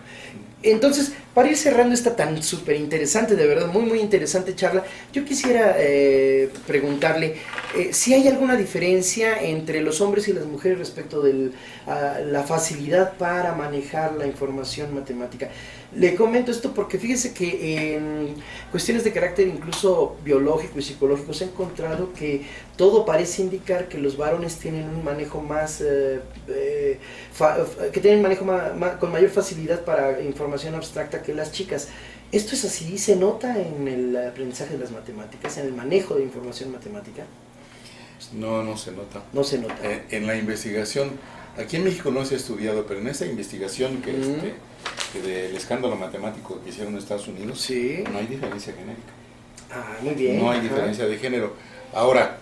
A: entonces, para ir cerrando esta tan súper interesante, de verdad, muy, muy interesante charla, yo quisiera preguntarle si hay alguna diferencia entre los hombres y las mujeres respecto de la facilidad para manejar la información matemática. Le comento esto porque fíjese que en cuestiones de carácter incluso biológico y psicológico se ha encontrado que todo parece indicar que los varones tienen un manejo más, que tienen manejo con mayor facilidad para información abstracta que las chicas. ¿Esto es así? ¿Se nota en el aprendizaje de las matemáticas, en el manejo de información matemática?
B: No se nota.
A: No se nota.
B: En la investigación, aquí en México no se ha estudiado, pero en esa investigación que del escándalo matemático que hicieron en Estados Unidos,
A: Sí.
B: no hay diferencia genérica.
A: Ah, muy bien.
B: No hay
A: Ajá.
B: diferencia de género. Ahora,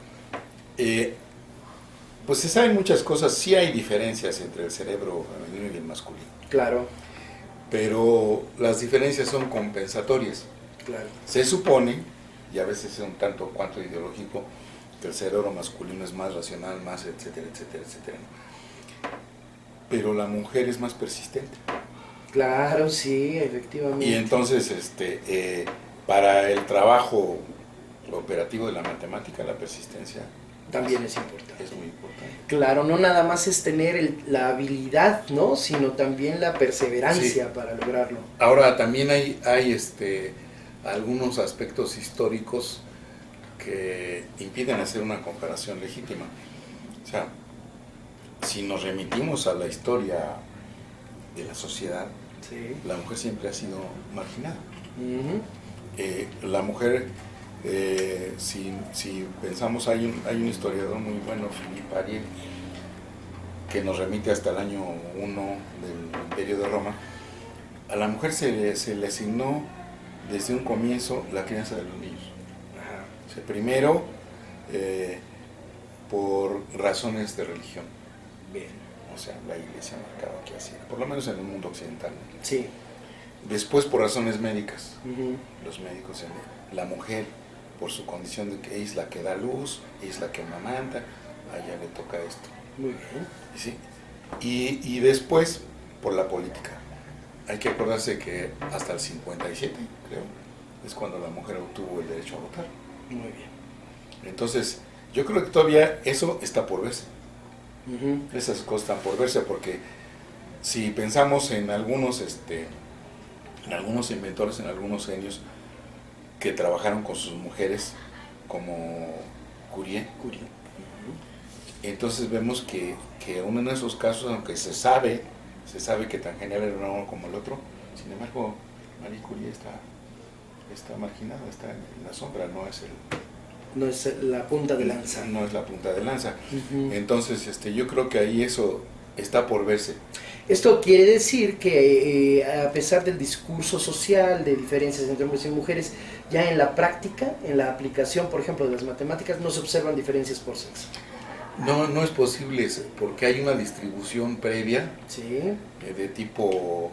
B: Pues se saben muchas cosas, sí hay diferencias entre el cerebro femenino y el masculino.
A: Claro,
B: Pero las diferencias son compensatorias.
A: claro.
B: Se supone, y a veces es un tanto cuanto ideológico, que el cerebro masculino es más racional, más etcétera, etcétera, etcétera. Pero la mujer es más persistente.
A: Claro, sí, efectivamente.
B: Y entonces, para el trabajo operativo de la matemática, la persistencia
A: También es importante.
B: es muy importante.
A: Claro, no nada más es tener la habilidad, ¿no? Sino también la perseverancia para lograrlo.
B: Ahora, también hay algunos aspectos históricos que impiden hacer una comparación legítima. O sea, si nos remitimos a la historia de la sociedad,
A: Sí.
B: la mujer siempre ha sido marginada.
A: Ujú.
B: La mujer, si pensamos, hay un historiador muy bueno, Philippe Ariel, que nos remite hasta el año 1 del Imperio de Roma. A la mujer se le asignó desde un comienzo la crianza de los niños.
A: Ajá.
B: O sea, primero, por razones de religión.
A: Bien.
B: O sea, la iglesia marcaba que hacía, por lo menos en el mundo occidental.
A: Sí.
B: Después, por razones médicas.
A: Ujú.
B: Los médicos, la mujer, por su condición de que es la que da luz, es la que amamanta, a ella le toca esto.
A: Muy bien.
B: ¿Sí? Y después, por la política. Hay que acordarse que hasta el 57, creo, es cuando la mujer obtuvo el derecho a votar.
A: Muy bien.
B: Entonces, yo creo que todavía eso está por verse.
A: Ujú.
B: Esas cosas están por verse, porque si pensamos en algunos inventores, en algunos genios que trabajaron con sus mujeres, como Curie,
A: Curie.
B: entonces vemos que uno de esos casos, aunque se sabe que tan genial era uno como el otro, sin embargo, Marie Curie está marginada, está en la sombra, no es
A: la punta de lanza.
B: no es la punta de lanza.
A: Ujú.
B: Entonces, yo creo que ahí eso está por verse.
A: Esto quiere decir que a pesar del discurso social de diferencias entre hombres y mujeres, ya en la práctica, en la aplicación, por ejemplo, de las matemáticas, no se observan diferencias por sexo.
B: No es posible, porque hay una distribución previa
A: Sí.
B: de tipo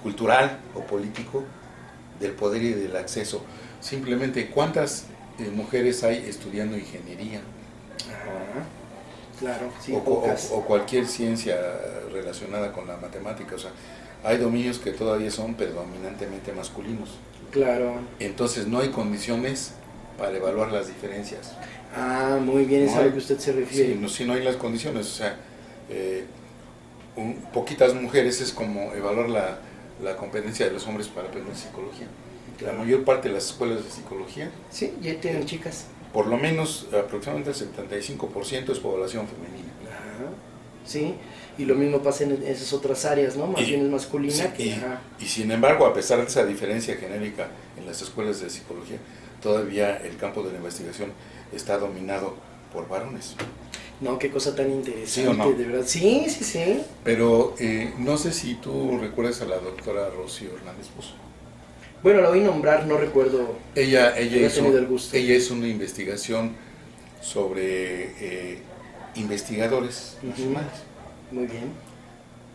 B: cultural o político del poder y del acceso. Simplemente, ¿cuántas mujeres hay estudiando ingeniería?
A: Ajá. Claro, sí,
B: o cualquier ciencia relacionada con la matemática? O sea, hay dominios que todavía son predominantemente masculinos.
A: Claro.
B: Entonces no hay condiciones para evaluar las diferencias.
A: Ah, muy bien, es a lo que usted se refiere.
B: Si no hay las condiciones, o sea, poquitas mujeres es como evaluar la competencia de los hombres para aprender psicología.
A: Claro.
B: La mayor parte de las escuelas de psicología,
A: Sí, ya tienen chicas.
B: por lo menos aproximadamente el 75% es población femenina.
A: Ajá. Sí, y lo mismo pasa en esas otras áreas, ¿no? Más bien es masculina
B: Sí,
A: que... Ajá.
B: y sin embargo, a pesar de esa diferencia genérica en las escuelas de psicología, todavía el campo de la investigación está dominado por varones.
A: No, qué cosa tan interesante,
B: ¿Sí o no?
A: de verdad. Sí, sí, sí.
B: Pero no sé si tú recuerdas a la doctora Rocío Hernández Pozo.
A: Bueno, la oí nombrar, no recuerdo.
B: Ella
A: Había tenido el gusto.
B: hizo una investigación sobre investigadores
A: Ujú.
B: nacionales.
A: Muy bien.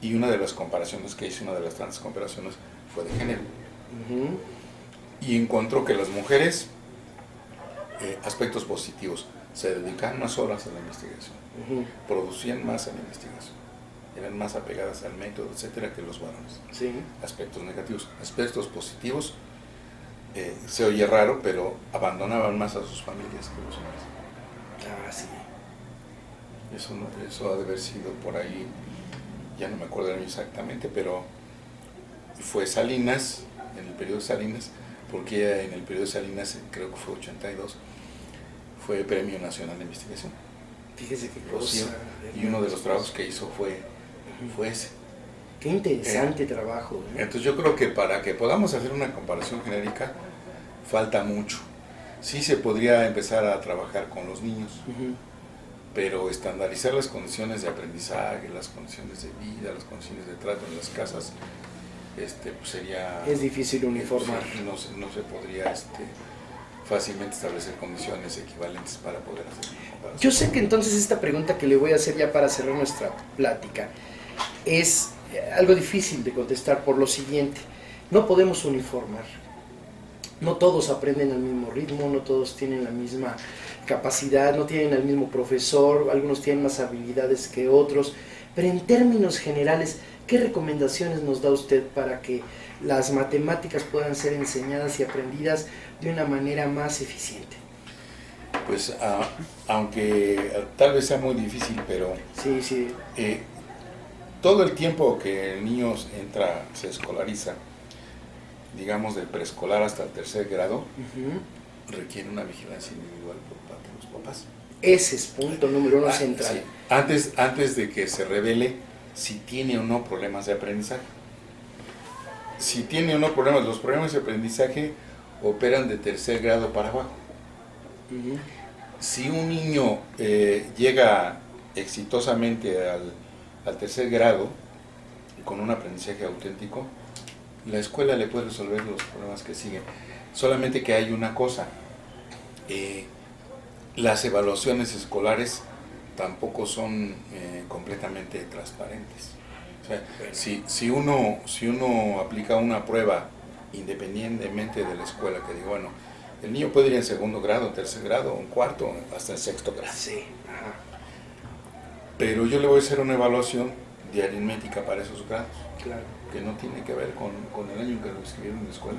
B: Y una de las comparaciones que hizo, una de las tantas comparaciones, fue de género.
A: Ujú.
B: Y encontró que las mujeres, aspectos positivos, se dedicaban más horas a la investigación,
A: Ujú.
B: producían más en la investigación, eran más apegadas al método, etcétera, que los varones.
A: Sí.
B: Aspectos negativos. Aspectos positivos, se oye raro, pero abandonaban más a sus familias que los hombres.
A: Ah, sí.
B: Eso ha de haber sido por ahí, ya no me acuerdo el año exactamente, pero fue Salinas, en el periodo de Salinas, porque en el periodo de Salinas, creo que fue 82, fue Premio Nacional de Investigación.
A: Fíjese qué
B: Rocío,
A: cosa.
B: y uno de los trabajos que hizo fue ese.
A: Qué interesante trabajo. ¿Eh?
B: Entonces yo creo que para que podamos hacer una comparación genérica, falta mucho. Sí se podría empezar a trabajar con los niños,
A: Ujú.
B: pero estandarizar las condiciones de aprendizaje, las condiciones de vida, las condiciones de trato en las casas, pues sería...
A: Es difícil uniformar.
B: No se podría fácilmente establecer condiciones equivalentes para poder hacer una comparación.
A: Yo sé que entonces esta pregunta que le voy a hacer ya para cerrar nuestra plática es algo difícil de contestar por lo siguiente. No podemos uniformar. No todos aprenden al mismo ritmo, no todos tienen la misma capacidad, no tienen el mismo profesor, algunos tienen más habilidades que otros, pero en términos generales, ¿qué recomendaciones nos da usted para que las matemáticas puedan ser enseñadas y aprendidas de una manera más eficiente?
B: Pues aunque tal vez sea muy difícil, pero
A: Sí.
B: todo el tiempo que el niño entra, se escolariza, digamos del preescolar hasta el tercer grado, requiere una vigilancia individual por parte de los papás.
A: Ese es punto número uno central.
B: Sí. Antes de que se revele si tiene o no problemas de aprendizaje. Si tiene o no problemas, los problemas de aprendizaje operan de tercer grado para abajo. Si un niño llega exitosamente al tercer grado con un aprendizaje auténtico, la escuela le puede resolver los problemas que siguen. Solamente que hay una cosa, las evaluaciones escolares tampoco son completamente transparentes. O sea, si uno aplica una prueba independientemente de la escuela, que digo, bueno, el niño puede ir en segundo grado, tercer grado, en cuarto, hasta en sexto grado.
A: Sí. Ajá.
B: Pero yo le voy a hacer una evaluación de aritmética para esos grados.
A: Claro.
B: Que no tiene que ver con el año en que lo escribieron en la escuela.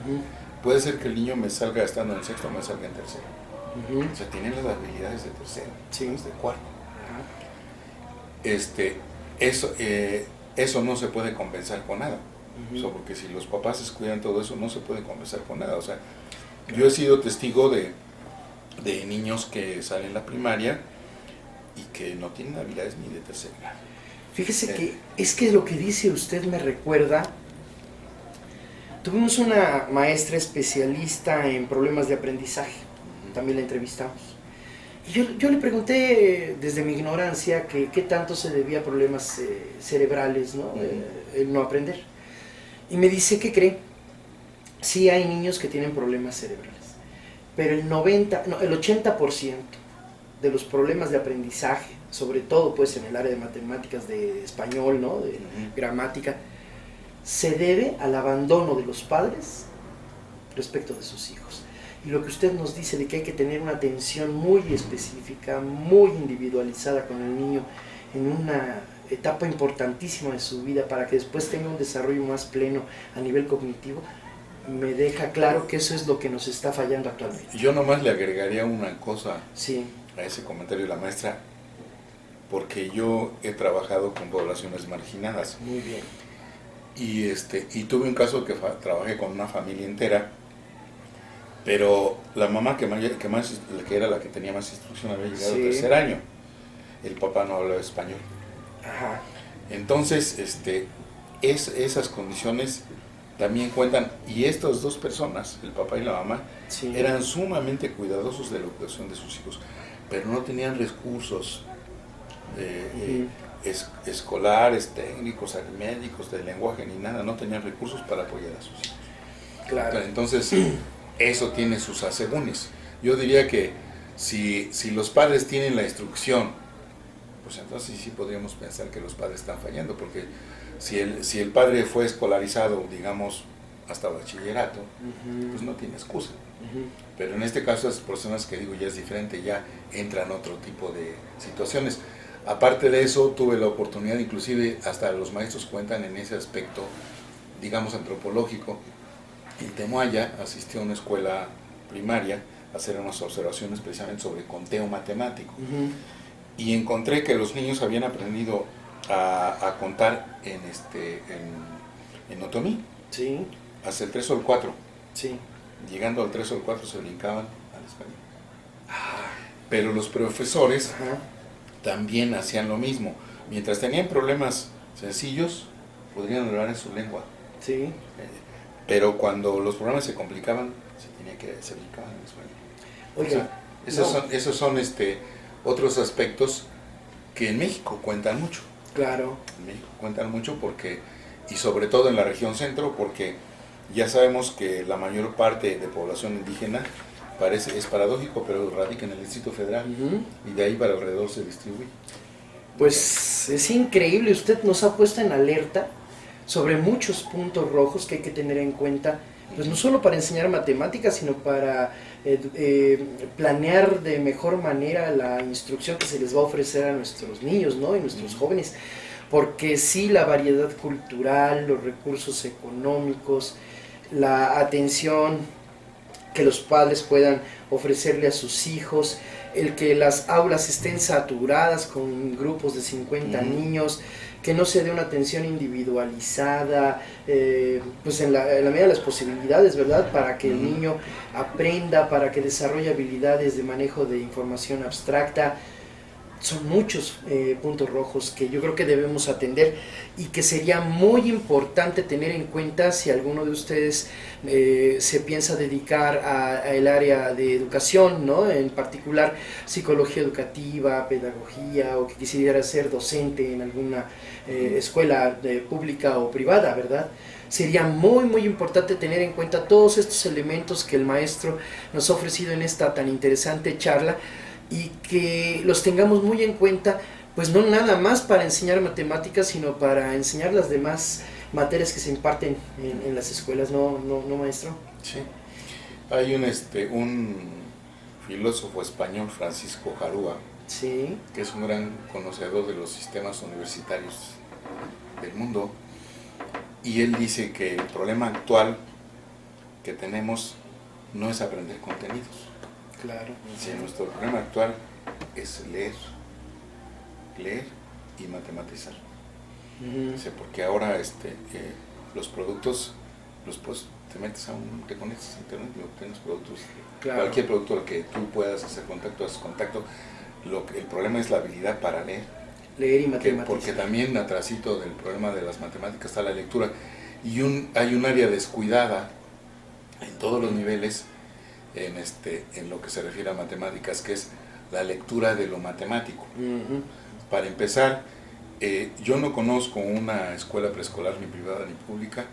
B: Puede ser que el niño me salga estando en sexto, me salga en tercero. O sea, tiene las habilidades de tercero, de cuarto. Eso no se puede compensar con nada. O sea, porque si los papás descuidan todo eso, no se puede compensar con nada. O sea, yo he sido testigo de niños que salen en la primaria y que no tienen habilidades ni de tercer grado.
A: Fíjese que es que lo que dice usted me recuerda. Tuvimos una maestra especialista en problemas de aprendizaje, también la entrevistamos. Y yo le pregunté desde mi ignorancia que qué tanto se debía a problemas cerebrales, ¿no? El no aprender. Y me dice que cree, sí hay niños que tienen problemas cerebrales, pero el 80% de los problemas de aprendizaje, sobre todo pues en el área de matemáticas, de español, ¿no? De gramática, se debe al abandono de los padres respecto de sus hijos. Y lo que usted nos dice de que hay que tener una atención muy específica, muy individualizada con el niño en una etapa importantísima de su vida para que después tenga un desarrollo más pleno a nivel cognitivo, me deja claro que eso es lo que nos está fallando actualmente.
B: Yo nomás le agregaría una cosa
A: sí.
B: a ese comentario de la maestra, porque yo he trabajado con poblaciones marginadas.
A: Muy bien.
B: Y tuve un caso que trabajé con una familia entera, pero la mamá que era la que tenía más instrucción había llegado al tercer año. El papá no hablaba español.
A: Ajá.
B: Entonces, esas condiciones también cuentan, y estas dos personas, el papá y la mamá, eran sumamente cuidadosos de la educación de sus hijos, pero no tenían recursos escolares, técnicos, aritméticos, de lenguaje, ni nada, no tenían recursos para apoyar a sus hijos.
A: Claro.
B: Entonces, eso tiene sus asegúnes. Yo diría que si los padres tienen la instrucción, pues entonces sí podríamos pensar que los padres están fallando, porque si el padre fue escolarizado, digamos, hasta bachillerato, pues no tiene excusa. Pero en este caso, las personas que digo ya es diferente, ya entran otro tipo de situaciones. Aparte de eso, tuve la oportunidad, inclusive hasta los maestros cuentan en ese aspecto, digamos, antropológico. En Temuaya asistió a una escuela primaria a hacer unas observaciones precisamente sobre conteo matemático. Y encontré que los niños habían aprendido a contar en otomí, hasta el 3 o el 4. Llegando al 3 o el 4 se brincaban al español. Pero los profesores también hacían lo mismo. Mientras tenían problemas sencillos, podrían hablar en su lengua. Pero cuando los problemas se complicaban, se brincaban en español.
A: Oiga,
B: esos son otros aspectos que en México cuentan mucho.
A: Claro.
B: En México cuentan mucho porque, y sobre todo en la región centro, porque ya sabemos que la mayor parte de población indígena es paradójico, pero radica en el Distrito Federal y de ahí para alrededor se distribuye.
A: Pues es increíble, usted nos ha puesto en alerta sobre muchos puntos rojos que hay que tener en cuenta, pues no solo para enseñar matemáticas, sino para planear de mejor manera la instrucción que se les va a ofrecer a nuestros niños, ¿no? Y nuestros jóvenes, porque sí, la variedad cultural, los recursos económicos, la atención que los padres puedan ofrecerle a sus hijos, el que las aulas estén saturadas con grupos de 50 niños, que no se dé una atención individualizada, pues en la medida de las posibilidades, ¿verdad? Para que el niño aprenda, para que desarrolle habilidades de manejo de información abstracta. Son muchos puntos rojos que yo creo que debemos atender y que sería muy importante tener en cuenta si alguno de ustedes se piensa dedicar a el área de educación, ¿no? En particular psicología educativa, pedagogía, o que quisiera ser docente en alguna escuela pública o privada, ¿verdad? Sería muy muy importante tener en cuenta todos estos elementos que el maestro nos ha ofrecido en esta tan interesante charla, y que los tengamos muy en cuenta, pues no nada más para enseñar matemáticas, sino para enseñar las demás materias que se imparten en las escuelas, ¿no, maestro?
B: Sí. Hay un filósofo español, Francisco Jarúa,
A: sí,
B: que es un gran conocedor de los sistemas universitarios del mundo, y él dice que el problema actual que tenemos no es aprender contenidos.
A: Claro.
B: Sí, nuestro problema actual es leer y matematizar. Sí, porque ahora los productos, te conectas a internet y obtienes productos. Claro. Cualquier producto al que tú puedas hacer contacto, haces contacto. El problema es la habilidad para leer.
A: Leer y matematizar.
B: Porque también atrasito del problema de las matemáticas está la lectura. Y hay un área descuidada en todos los niveles, en lo que se refiere a matemáticas, que es la lectura de lo matemático. Para empezar, yo no conozco una escuela preescolar ni privada ni pública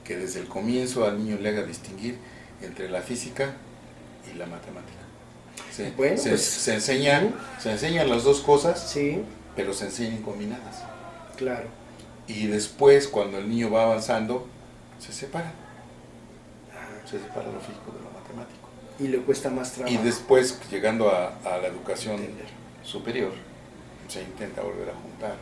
B: que desde el comienzo al niño le haga distinguir entre la física y la matemática. Bueno, se enseñan las dos cosas, sí, pero se enseñan combinadas.
A: Claro.
B: Y después, cuando el niño va avanzando, se separa. Se separa lo físico de lo matemático.
A: Y le cuesta más trabajo.
B: Y después, llegando a la educación superior, se intenta volver a juntar.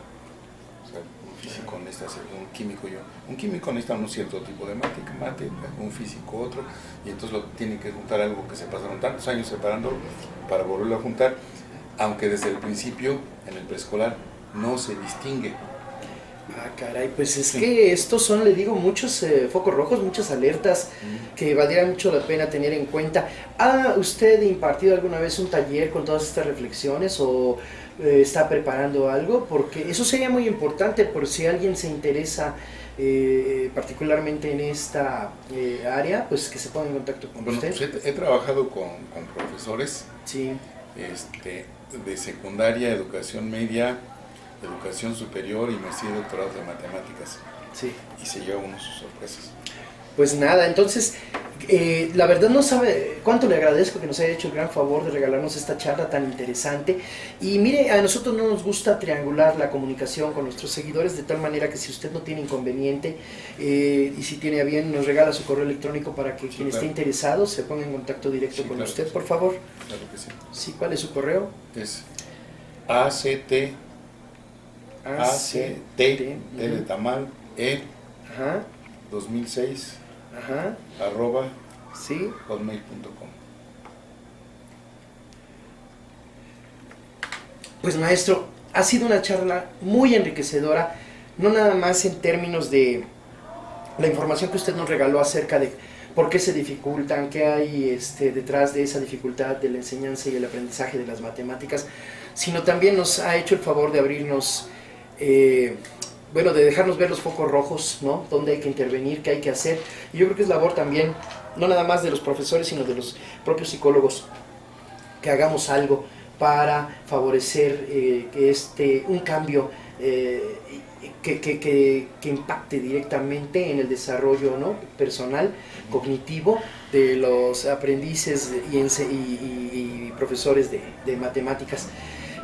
B: O sea, un físico necesita ser un químico, un químico necesita un cierto tipo de mate, un físico otro, y entonces lo tienen que juntar, algo que se pasaron tantos años separando para volverlo a juntar, aunque desde el principio, en el preescolar, no se distingue.
A: Ah, caray, pues es que estos son, le digo, muchos focos rojos, muchas alertas que valdría mucho la pena tener en cuenta. ¿Ha usted impartido alguna vez un taller con todas estas reflexiones o está preparando algo? Porque eso sería muy importante por si alguien se interesa particularmente en esta área, pues que se ponga en contacto con usted.
B: Pues he trabajado con profesores,
A: sí,
B: de secundaria, educación media, educación superior y maestría y doctorado de matemáticas.
A: Sí. Y
B: se lleva uno sus sorpresas.
A: Pues nada, entonces, la verdad no sabe cuánto le agradezco que nos haya hecho el gran favor de regalarnos esta charla tan interesante. Y mire, a nosotros no nos gusta triangular la comunicación con nuestros seguidores, de tal manera que si usted no tiene inconveniente y si tiene a bien, nos regala su correo electrónico para que quien esté interesado se ponga en contacto directo con usted, por favor.
B: Claro que sí.
A: Sí, ¿cuál es su correo?
B: Es ACT de tamal,
A: ajá,
B: 2006,
A: ajá,
B: @
A: sí,
B: hotmail.com.
A: Pues maestro, ha sido una charla muy enriquecedora, no nada más en términos de la información que usted nos regaló acerca de por qué se dificultan, qué hay detrás de esa dificultad de la enseñanza y el aprendizaje de las matemáticas, sino también nos ha hecho el favor de abrirnos, de dejarnos ver los focos rojos, ¿no? Dónde hay que intervenir, qué hay que hacer. Y yo creo que es labor también, no nada más de los profesores, sino de los propios psicólogos, que hagamos algo para favorecer un cambio que impacte directamente en el desarrollo, ¿no?, personal, cognitivo de los aprendices y profesores de matemáticas.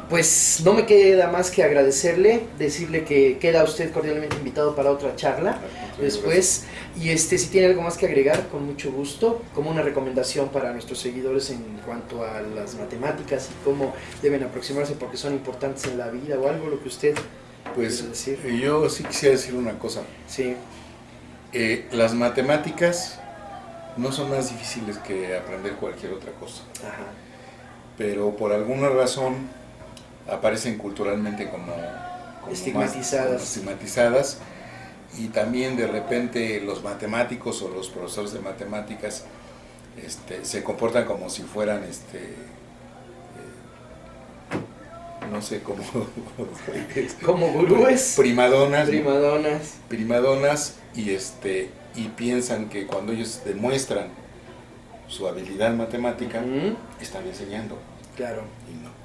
A: Pues no me queda más que agradecerle, decirle que queda usted cordialmente invitado para otra charla después. Y si tiene algo más que agregar, con mucho gusto, como una recomendación para nuestros seguidores en cuanto a las matemáticas y cómo deben aproximarse porque son importantes en la vida, o algo, lo que usted
B: pues
A: quiera decir.
B: Yo sí quisiera decir una cosa.
A: Sí.
B: Las matemáticas no son más difíciles que aprender cualquier otra cosa.
A: Ajá.
B: Pero por alguna razón aparecen culturalmente como estigmatizadas, y también de repente los matemáticos o los profesores de matemáticas se comportan como si fueran no sé cómo
A: como gurúes,
B: primadonas y piensan que cuando ellos demuestran su habilidad matemática están enseñando.
A: Claro.
B: Y no.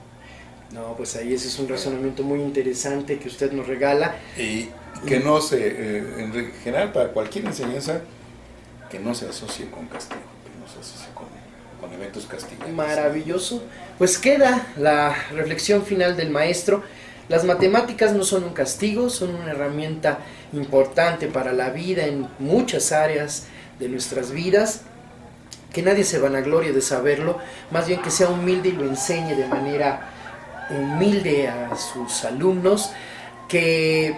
A: No, pues ahí ese es un razonamiento muy interesante que usted nos regala.
B: Y que no en general, para cualquier enseñanza, que no se asocie con castigo, que no se asocie con eventos castigantes.
A: Maravilloso. Pues queda la reflexión final del maestro. Las matemáticas no son un castigo, son una herramienta importante para la vida en muchas áreas de nuestras vidas. Que nadie se vanaglorie de saberlo, más bien que sea humilde y lo enseñe de manera humilde a sus alumnos, que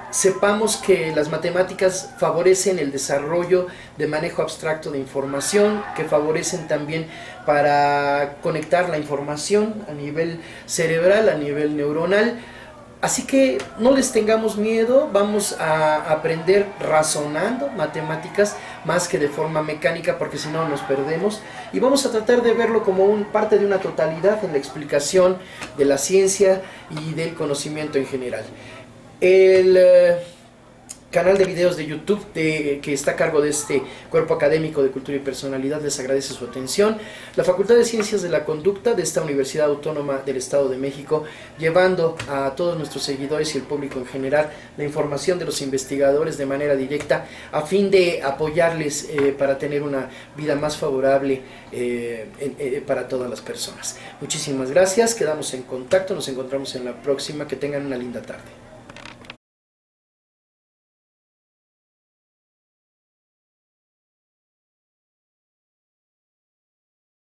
A: sepamos que las matemáticas favorecen el desarrollo de manejo abstracto de información, que favorecen también para conectar la información a nivel cerebral, a nivel neuronal. Así que no les tengamos miedo, vamos a aprender razonando matemáticas más que de forma mecánica, porque si no nos perdemos, y vamos a tratar de verlo como parte de una totalidad en la explicación de la ciencia y del conocimiento en general. El canal de videos de YouTube que está a cargo de este Cuerpo Académico de Cultura y Personalidad les agradece su atención. La Facultad de Ciencias de la Conducta de esta Universidad Autónoma del Estado de México, llevando a todos nuestros seguidores y el público en general la información de los investigadores de manera directa, a fin de apoyarles para tener una vida más favorable para todas las personas. Muchísimas gracias, quedamos en contacto, nos encontramos en la próxima, que tengan una linda tarde.